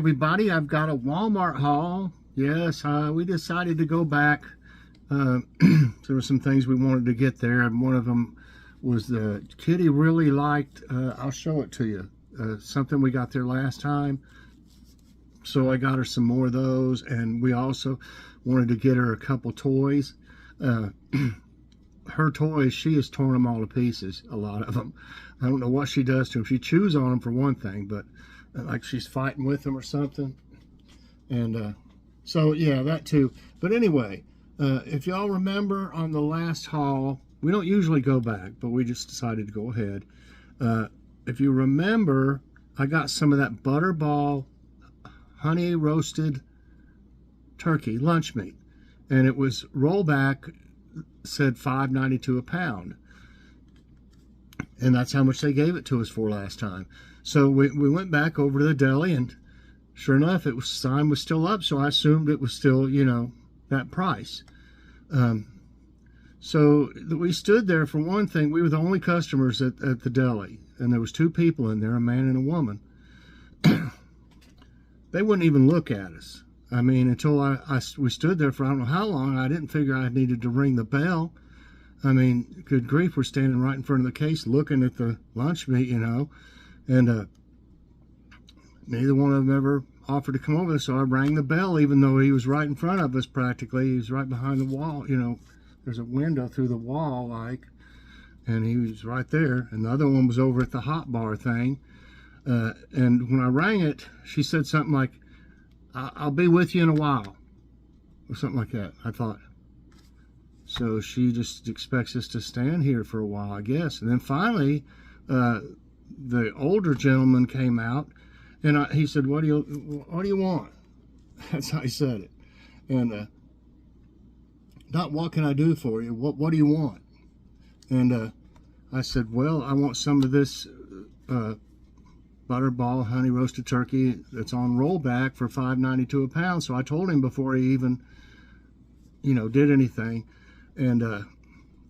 everybody, I've got a Walmart haul. Yes, we decided to go back. There were some things we wanted to get there, and one of them was the Kitty really liked, I'll show it to you, something we got there last time. So I got her some more of those, and we also wanted to get her a couple toys. Her toys, she has torn them all to pieces, a lot of them. I don't know what she does to them. She chews on them for one thing, but like she's fighting with them or something. And so yeah, that too. But anyway, if y'all remember on the last haul, we don't usually go back, but we just decided to go ahead. If you remember, I got some of that Butterball honey roasted turkey lunch meat, and it was rollback, said $5.92 a pound, and that's how much they gave it to us for last time. So we went back over to the deli, and sure enough, it was, sign was still up, so I assumed it was still, you know, that price. So we stood there. For one thing, we were the only customers at the deli, and there was two people in there, a man and a woman. They wouldn't even look at us. I mean, until we stood there for I don't know how long. I didn't figure I needed to ring the bell. I mean, good grief, we're standing right in front of the case looking at the lunch meat, you know, and neither one of them ever offered to come over, so I rang the bell, even though he was right in front of us practically. He was right behind the wall, you know, there's a window through the wall, like, and he was right there, and the other one was over at the hot bar thing. And when I rang it, she said something like, I'll be with you in a while, or something like that. I thought, so she just expects us to stand here for a while, I guess. And then finally, the older gentleman came out, and he said, what do you want? That's how he said it. And not what can I do for you, what do you want? And I said, well, I want some of this Butterball honey roasted turkey that's on rollback for $5.92 a pound. So I told him before he even, you know, did anything. And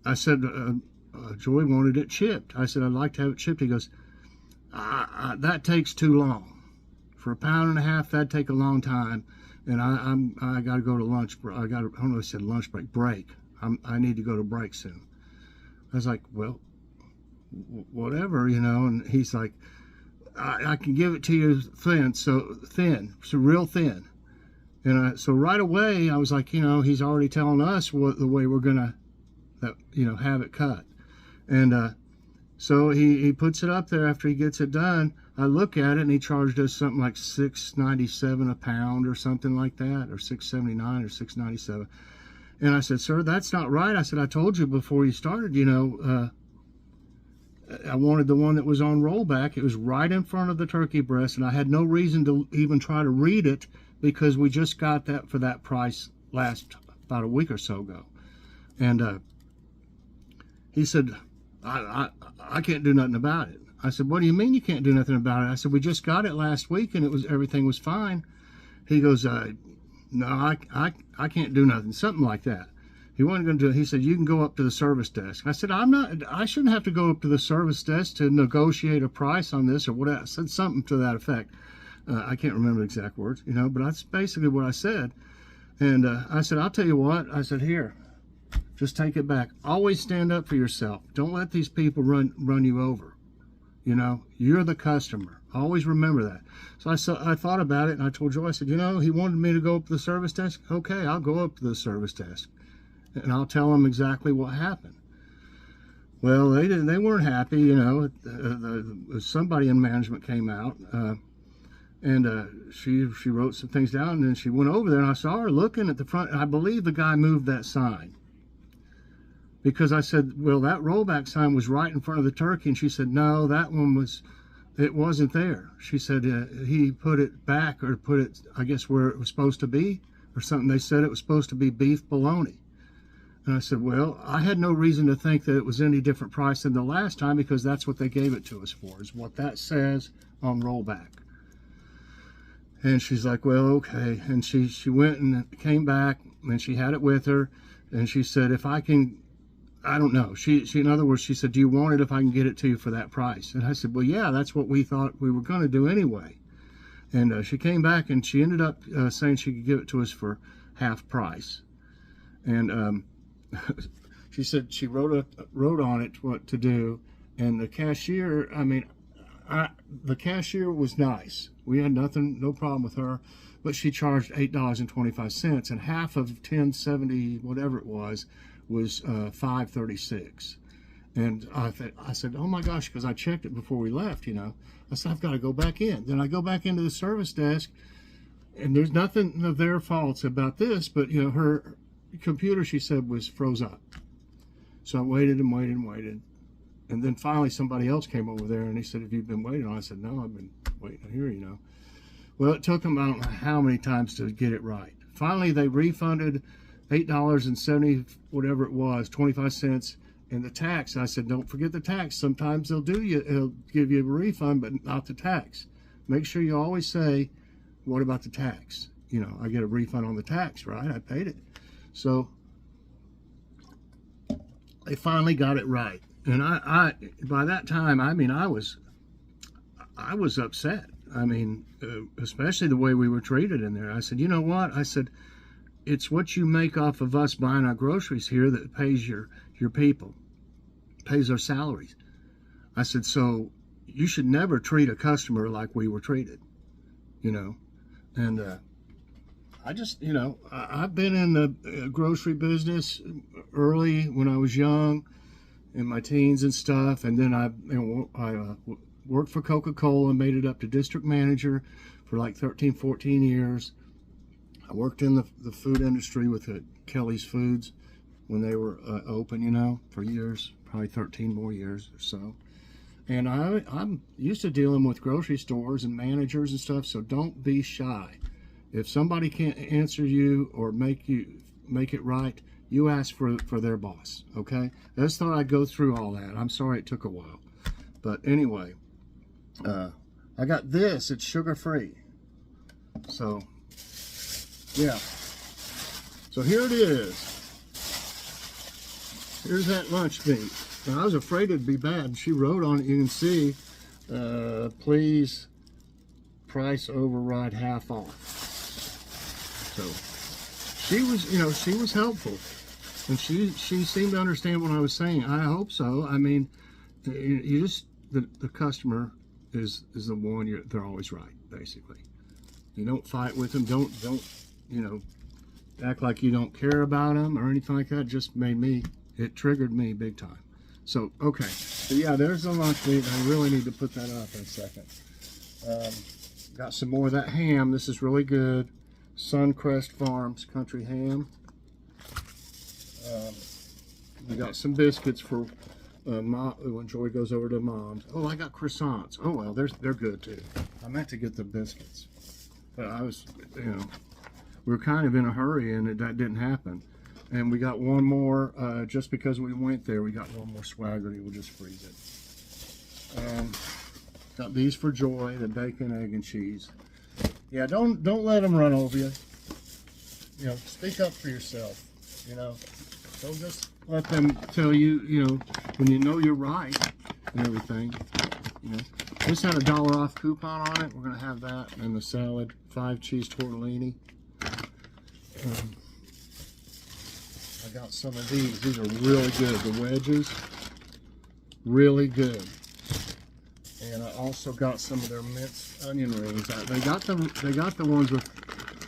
I said, Joy wanted it chipped. I said, I'd like to have it chipped. He goes, that takes too long. For £1.50 pounds, that'd take a long time. And I got to go to lunch. I don't know if I said lunch break. I need to go to break soon. I was like, well, whatever, you know. And he's like, I can give it to you thin, so real thin. And so right away, I was like, you know, he's already telling us the way we're gonna, you know, have it cut. And so he puts it up there after he gets it done. I look at it, and he charged us something like $6.97 a pound or something like that, or $6.79 or $6.97. And I said, sir, that's not right. I said, I told you before you started, you know, I wanted the one that was on rollback. It was right in front of the turkey breast, and I had no reason to even try to read it because we just got that for that price about a week or so ago. And he said, I can't do nothing about it. I said, what do you mean you can't do nothing about it? I said, we just got it last week, and everything was fine. He goes, no, I can't do nothing, something like that. He wasn't going to do it. He said, you can go up to the service desk. I said, I shouldn't have to go up to the service desk to negotiate a price on this or what. I said something to that effect. I can't remember the exact words, you know, but that's basically what I said. And I said, I'll tell you what. I said, here, just take it back. Always stand up for yourself. Don't let these people run you over. You know, you're the customer. Always remember that. So I thought about it, and I told Joy, I said, you know, he wanted me to go up to the service desk. Okay, I'll go up to the service desk, and I'll tell them exactly what happened. Well, they weren't happy, you know. Somebody in management came out, and she wrote some things down, and then she went over there, and I saw her looking at the front, and I believe the guy moved that sign. Because I said, well, that rollback sign was right in front of the turkey, and she said, no, that one it wasn't there. She said he put it back, or put it, I guess, where it was supposed to be, or something. They said it was supposed to be beef bologna. And I said, well, I had no reason to think that it was any different price than the last time, because that's what they gave it to us for, is what that says on rollback. And she's like, well, okay. And she went and came back, and she had it with her, and she said, if I can, I don't know. She in other words, she said, do you want it if I can get it to you for that price? And I said, well, yeah, that's what we thought we were going to do anyway. And she came back and she ended up saying she could give it to us for half price. And she said she wrote on it what to do. And the cashier, I mean, the cashier was nice. We had no problem with her. But she charged $8.25, and half of $10.70, whatever it was $5.36. And I said, oh my gosh, because I checked it before we left, you know. I said, I've got to go back in. Then I go back into the service desk, and there's nothing of their faults about this, but, you know, her computer, she said, was froze up. So I waited and waited and waited. And then finally somebody else came over there, and he said, have you been waiting? I said, no, I've been waiting here, you know. Well, it took them, I don't know how many times to get it right. Finally, they refunded $8.70, whatever it was, 25 cents, and the tax. I said, don't forget the tax. Sometimes they'll give you a refund, but not the tax. Make sure you always say, what about the tax? You know, I get a refund on the tax, right? I paid it. So they finally got it right. And I by that time, I mean, I was upset. I mean, especially the way we were treated in there. I said, you know what? I said, it's what you make off of us buying our groceries here that pays your people, pays our salaries. I said, so you should never treat a customer like we were treated, you know. And I just, you know, I've been in the grocery business early when I was young, in my teens and stuff, and then I worked for Coca-Cola and made it up to district manager for like 13, 14 years. I worked in the food industry with Kelly's Foods when they were open, you know, for years, probably 13 more years or so. And I'm used to dealing with grocery stores and managers and stuff, so don't be shy. If somebody can't answer you or make it right, you ask for their boss, okay? I just thought I'd go through all that. I'm sorry it took a while. But anyway, I got this. It's sugar-free. So, yeah. So here it is. Here's that lunch meat. Now, I was afraid it'd be bad. She wrote on it, you can see, please price override half off. So she was, you know, she was helpful. And she seemed to understand what I was saying. I hope so. I mean, you just, the customer is the one, they're always right, basically. You don't fight with them. Don't, you know, act like you don't care about them or anything like that. It just it triggered me big time. So, okay. So, yeah, there's the lunch meat. I really need to put that up in a second. Got some more of that ham. This is really good. Suncrest Farms country ham. We got some biscuits for when Joy goes over to Mom's. Oh, I got croissants. Oh, well, they're good, too. I meant to get the biscuits. But I was, you know, we were kind of in a hurry, and that didn't happen. And we got one more, just because we went there, we got one more Swaggerty. We'll just freeze it. Got these for Joy, the bacon, egg, and cheese. Yeah, don't let them run over you. You know, speak up for yourself. You know, don't just let them tell you, you know, when you know you're right and everything. You know, this had a $1 off coupon on it. We're gonna have that and the salad, 5 cheese tortellini. I got some of these. These are really good. The wedges, really good. And I also got some of their minced onion rings. They got the ones with,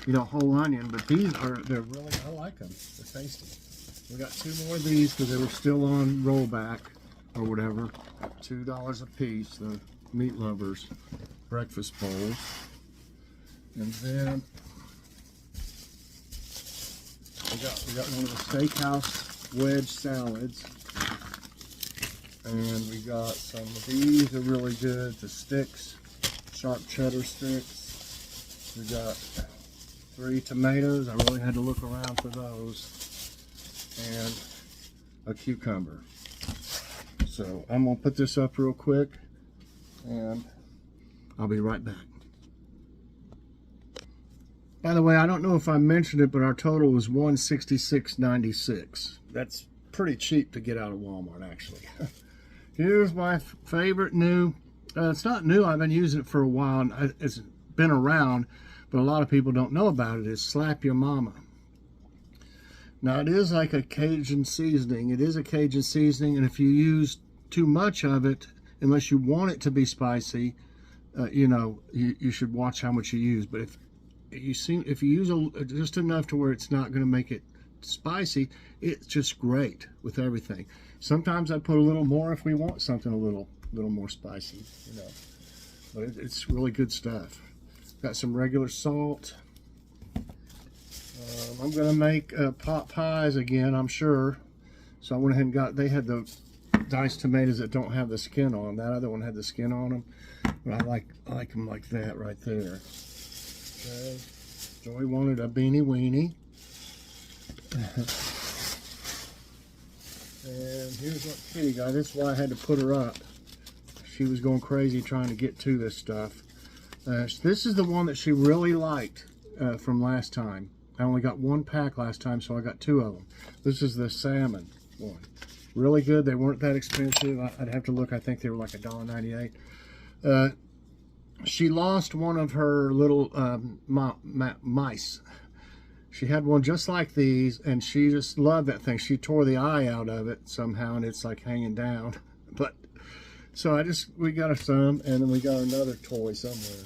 you know, whole onion, but they're really, I like them. They're tasty. We got 2 more of these because they were still on rollback or whatever. $2 a piece. The Meat Lovers breakfast bowls. And then we got one of the steakhouse wedge salads. And we got some of these are really good. The sticks, sharp cheddar sticks. We got 3 tomatoes. I really had to look around for those. And a cucumber. So I'm gonna put this up real quick and I'll be right back. By the way, I don't know if I mentioned it, but our total was $166.96. That's pretty cheap to get out of Walmart, actually. Here's my favorite new, it's not new, I've been using it for a while, and it's been around, but a lot of people don't know about it, is Slap Your Mama. Now, it is like a Cajun seasoning. It is a Cajun seasoning, and if you use too much of it, unless you want it to be spicy, you know, you should watch how much you use. But if you use just enough to where it's not going to make it spicy, it's just great with everything. Sometimes I put a little more if we want something a little more spicy, you know. But it's really good stuff. Got some regular salt. I'm gonna make pot pies again, I'm sure. So I went ahead and they had the diced tomatoes that don't have the skin on them. That other one had the skin on them. But I like them like that right there. Okay. Joy wanted a beanie weenie. And here's what Kitty got. This is why I had to put her up. She was going crazy trying to get to this stuff. This is the one that she really liked from last time. I only got 1 pack last time, so I got 2 of them. This is the salmon one. Really good. They weren't that expensive. I'd have to look. I think they were like $1.98. She lost one of her little mice. She had one just like these, and she just loved that thing. She tore the eye out of it somehow, and it's like hanging down. But so we got her some, and then we got another toy somewhere.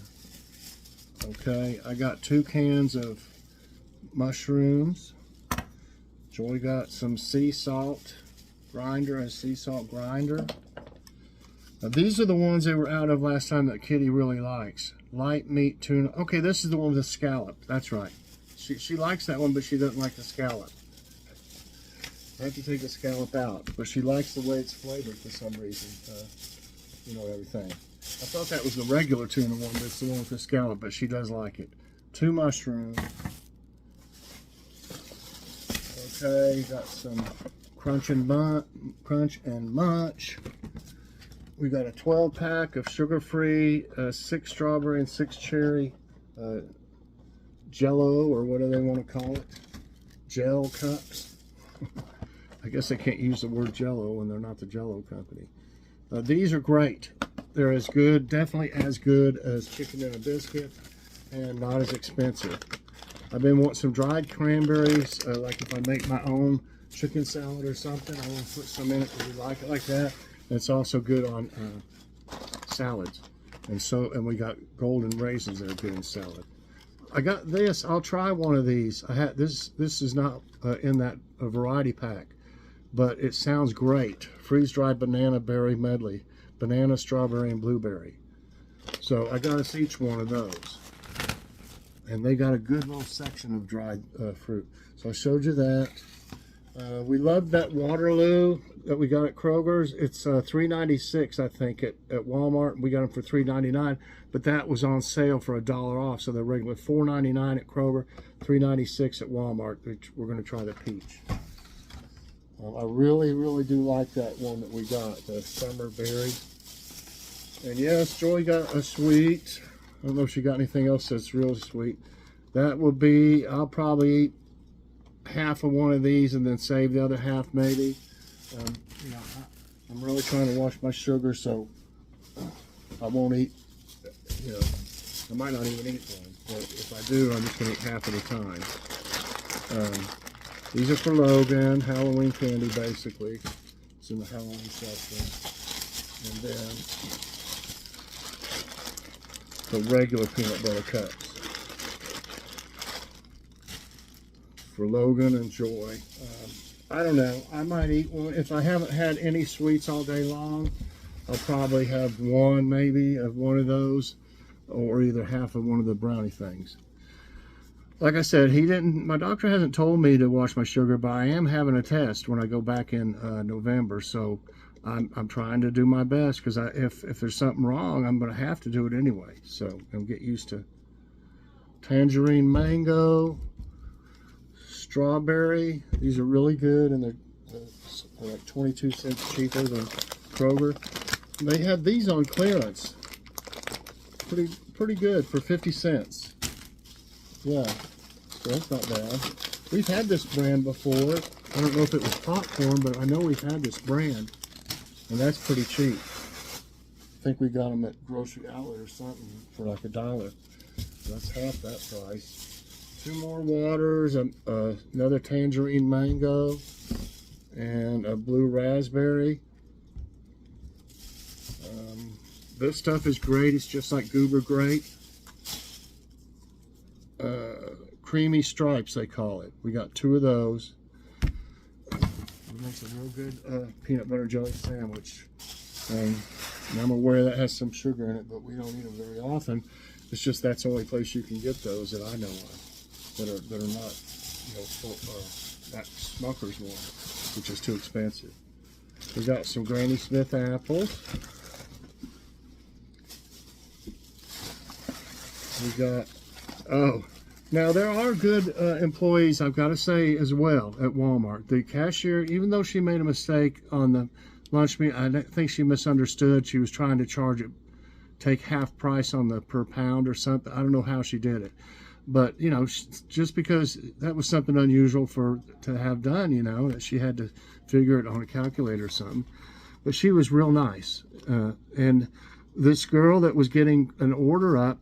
Okay, I got 2 cans of mushrooms. Joy got some sea salt grinder and sea salt grinder. Now these are the ones they were out of last time that Kitty really likes. Light meat tuna. Okay, this is the one with the scallop. That's right. She likes that one, but she doesn't like the scallop. I have to take the scallop out, but she likes the way it's flavored for some reason. You know, everything. I thought that was the regular tuna one, but it's the one with the scallop, but she does like it. 2 mushrooms. Okay, got some crunch and munch. We got a 12 pack of sugar-free, 6 strawberry and 6 cherry Jello, or what do they want to call it? Gel cups. I guess I can't use the word Jello when they're not the Jello company. These are great. They're as good, definitely as good as chicken and a biscuit, and not as expensive. I've been wanting some dried cranberries, like if I make my own chicken salad or something, I want to put some in it because we like it like that. And it's also good on salads. And we got golden raisins that are good in salad. I got this. I'll try one of these. I had this. This is not in that variety pack, but it sounds great. Freeze-dried banana berry medley, banana, strawberry, and blueberry. So I got us each one of those. And they got a good little section of dried fruit. So I showed you that. We love that Waterloo that we got at Kroger's. It's $3.96, I think, at Walmart. We got them for $3.99, but that was on sale for $1 off. So they're regular $4.99 at Kroger, $3.96 at Walmart. We're going to try the peach. I really, really do like that one that we got, the summer berry. And yes, Joy got a sweet. I don't know if she got anything else that's really sweet. That will be, I'll probably eat half of one of these and then save the other half maybe. You know, I'm really trying to watch my sugar, so I won't eat, you know, I might not even eat one. But if I do, I'm just going to eat half at a time. These are for Logan, Halloween candy basically. It's in the Halloween section. And then the regular peanut butter cups for Logan and Joy. I don't know, I might eat one. If I haven't had any sweets all day long, I'll probably have one maybe of one of those, or either half of one of the brownie things. Like I said, my doctor hasn't told me to watch my sugar, but I am having a test when I go back in November, so I'm trying to do my best, because if there's something wrong, I'm going to have to do it anyway. So I'll get used to tangerine mango, strawberry. These are really good, and they're like 22 cents cheaper than Kroger. They have these on clearance. Pretty good for 50 cents. Yeah, so that's not bad. We've had this brand before. I don't know if it was popcorn, but I know we've had this brand. And that's pretty cheap. I think we got them at Grocery Outlet or something for like $1. That's half that price. 2 more waters, another tangerine mango, and a blue raspberry. This stuff is great. It's just like Goober Grape. Creamy stripes, they call it. We got 2 of those. It makes a real good peanut butter jelly sandwich. And I'm aware that has some sugar in it, but we don't eat them very often. It's just that's the only place you can get those that I know of that are not, you know, that Smucker's one, which is too expensive. We got some Granny Smith apples. We got, oh, now there are good employees, I've got to say, as well at Walmart. The cashier, even though she made a mistake on the lunch meat, I think she misunderstood. She was trying to charge it, take half price on the per pound or something. I don't know how she did it, but you know, just because that was something unusual to have done, you know, that she had to figure it on a calculator or something. But she was real nice, and this girl that was getting an order up,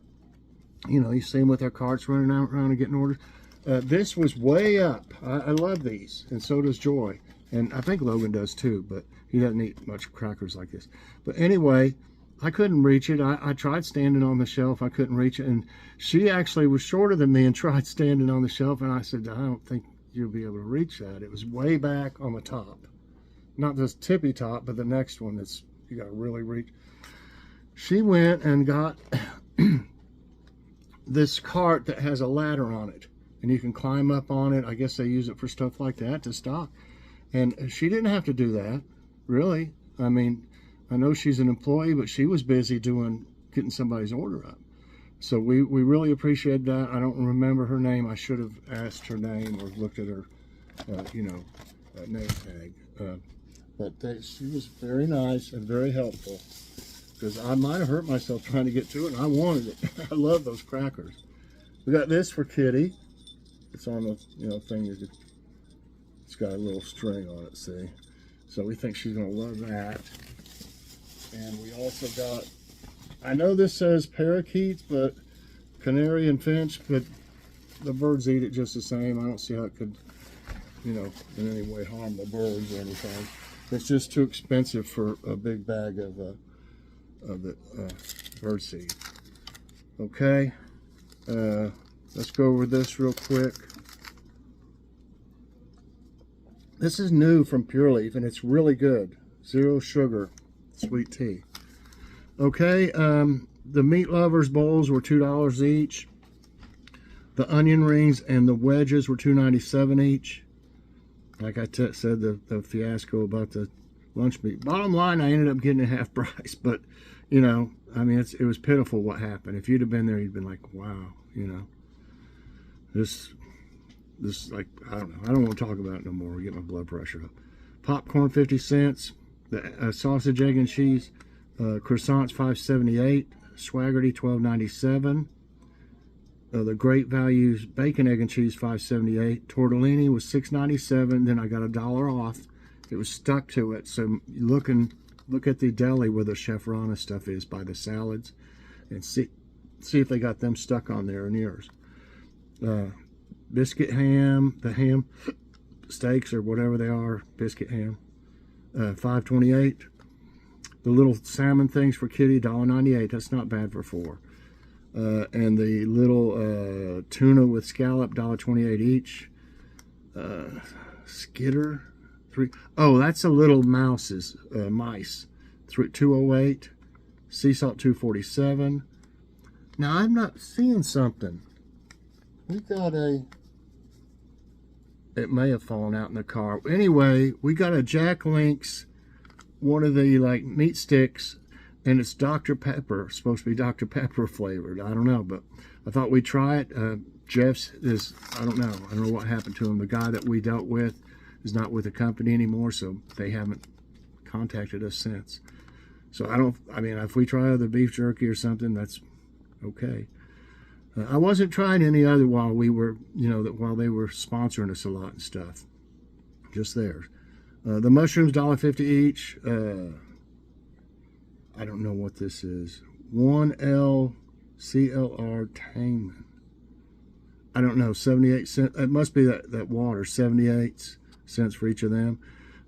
you know, you see them with their carts running around and getting orders. This was way up. I love these, and so does Joy, and I think Logan does too, but he doesn't eat much crackers like this. But anyway, I couldn't reach it. I tried standing on the shelf. I couldn't reach it, and she actually was shorter than me and tried standing on the shelf, and I said, I don't think you'll be able to reach that. It was way back on the top. Not this tippy top, but the next one that's, you got to really reach. She went and got this cart that has a ladder on it, and you can climb up on it. I guess they use it for stuff like that to stock. And she didn't have to do that, really. I mean, I know she's an employee, but she was busy getting somebody's order up. So we really appreciate that. I don't remember her name. I should have asked her name or looked at her, you know, name tag. But she was very nice and very helpful, because I might have hurt myself trying to get to it, and I wanted it. I love those crackers. We got this for Kitty. It's on the, you know, thing. It's got a little string on it, see? So we think she's going to love that. And we also got, I know this says parakeets, but canary and finch, but the birds eat it just the same. I don't see how it could, you know, in any way harm the birds or anything. It's just too expensive for a big bag of the bird seed. Okay, let's go over this real quick. This is new from Pure Leaf, and it's really good. 0 sugar sweet tea. Okay, the Meat Lovers bowls were $2 each. The onion rings and the wedges were $2.97 each. Like I said, the fiasco about the lunch meat. Bottom line, I ended up getting it half price, but you know, I mean, it was pitiful what happened. If you'd have been there, you'd been like, wow, you know, this like, I don't know. I don't want to talk about it no more. Get my blood pressure up. Popcorn 50 cents. The sausage, egg, and cheese croissants $5.78. Swaggerty $12.97. The Great Values bacon, egg, and cheese $5.78. Tortellini was $6.97. Then I got $1 off. It was stuck to it. So look at the deli where the Chef Rana stuff is by the salads, and see if they got them stuck on there in yours. Biscuit ham, the ham steaks or whatever they are, biscuit ham, $5.28. The little salmon things for Kitty, $1.98. That's not bad for 4. And the little tuna with scallop, $1.28 each. Skitter, 3. Oh, that's a little mice, $2.08. Sea salt, $2.47. Now I'm not seeing something. We got it may have fallen out in the car. Anyway, we got a Jack Link's, one of the like meat sticks, and it's Dr. Pepper, supposed to be Dr. Pepper flavored. I don't know, but I thought we'd try it. Jeff's is, I don't know what happened to him. The guy that we dealt with is not with the company anymore, so they haven't contacted us since. So I mean, if we try other beef jerky or something, that's okay. I wasn't trying any other while we were, you know, while they were sponsoring us a lot and stuff. Just theirs. The mushrooms, $1.50 each. I don't know what this is. 1L CLR Tangman. I don't know, 78 cents. It must be that water, 78 cents for each of them.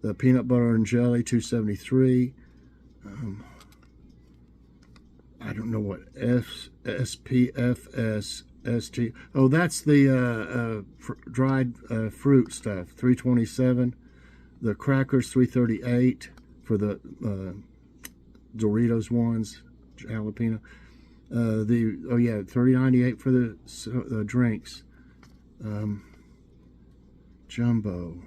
The peanut butter and jelly, $2.73. I don't know what SPFS ST. Oh, that's the dried fruit stuff, $3.27. The crackers, $3.38 for the Doritos ones, jalapeno. $3.98 for the drinks. Jumbo.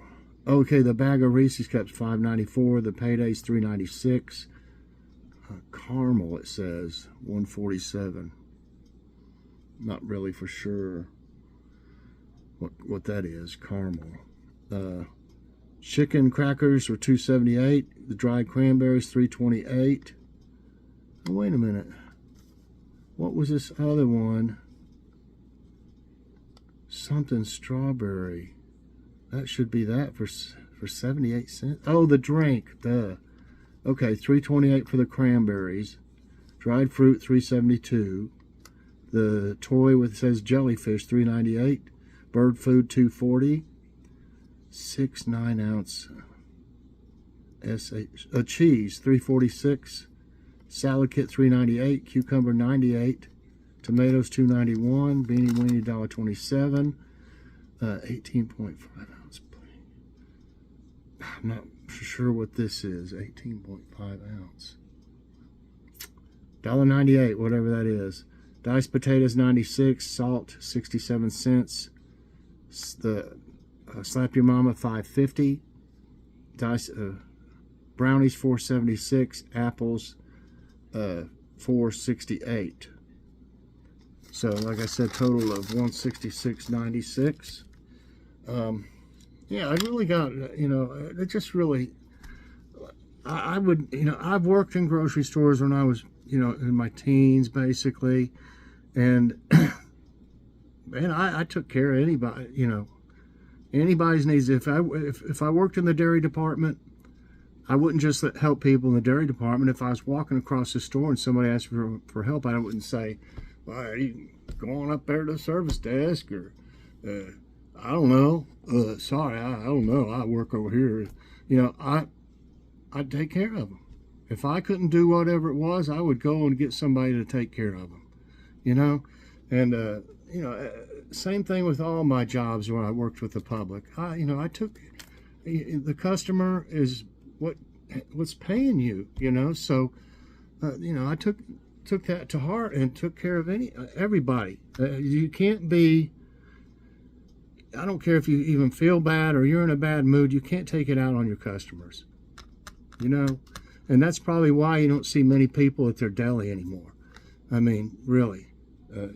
Okay, the bag of Reese's Cups, $5.94. The Payday's $3.96. Caramel, it says, $1.47. Not really for sure what that is. Caramel. Chicken crackers were $2.78. The dried cranberries, $3.28. Oh, wait a minute. What was this other one? Something strawberry. That should be that for 78 cents. Oh, the drink. Duh. Okay, $3.28 for the cranberries. Dried fruit, $3.72. The toy with says jellyfish, $3.98. Bird food, $2.40. 6 9-ounce cheese, $3.46. Salad kit, $3.98. Cucumber, $98. Tomatoes, $2.91. Beanie Weenie, $1.27. 18.5 ounce plate. I'm not sure what this is. 18.5 ounce. $1.98, whatever that is. Diced potatoes, 96. Salt, 67 cents. The Slap Your Mama, $5.50. Diced brownies, $4.76. Apples, $4.68. So, like I said, total of $166.96. Yeah, I really got, it just really, I would, I've worked in grocery stores when I was, in my teens, basically, and, man, I took care of anybody, anybody's needs. If I worked in the dairy department, I wouldn't just help people in the dairy department. If I was walking across the store and somebody asked for help, I wouldn't say, well, are you going up there to the service desk, or I don't know, sorry, I don't know, I work over here. I'd take care of them. If I couldn't do whatever it was, I would go and get somebody to take care of them, and same thing with all my jobs when I worked with the public. I took, the customer is what's paying you, so I took that to heart and took care of everybody. You can't be, I don't care if you even feel bad or you're in a bad mood, you can't take it out on your customers, and that's probably why you don't see many people at their deli anymore. I mean, really.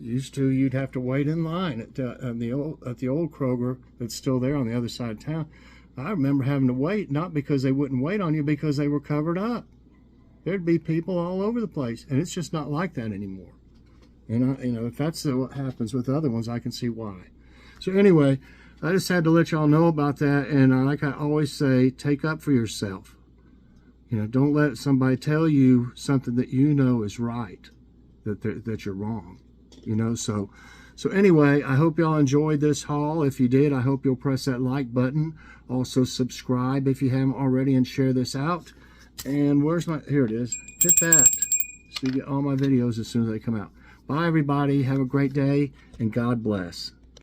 Used to, you'd have to wait in line at the old Kroger that's still there on the other side of town. I remember having to wait, not because they wouldn't wait on you, because they were covered up. There'd be people all over the place, and it's just not like that anymore. And if that's what happens with other ones, I can see why. So anyway, I just had to let y'all know about that. And like I always say, take up for yourself. Don't let somebody tell you something that is right, that you're wrong. So anyway, I hope y'all enjoyed this haul. If you did, I hope you'll press that like button. Also subscribe if you haven't already, and share this out. And here it is. Hit that so you get all my videos as soon as they come out. Bye, everybody. Have a great day, and God bless.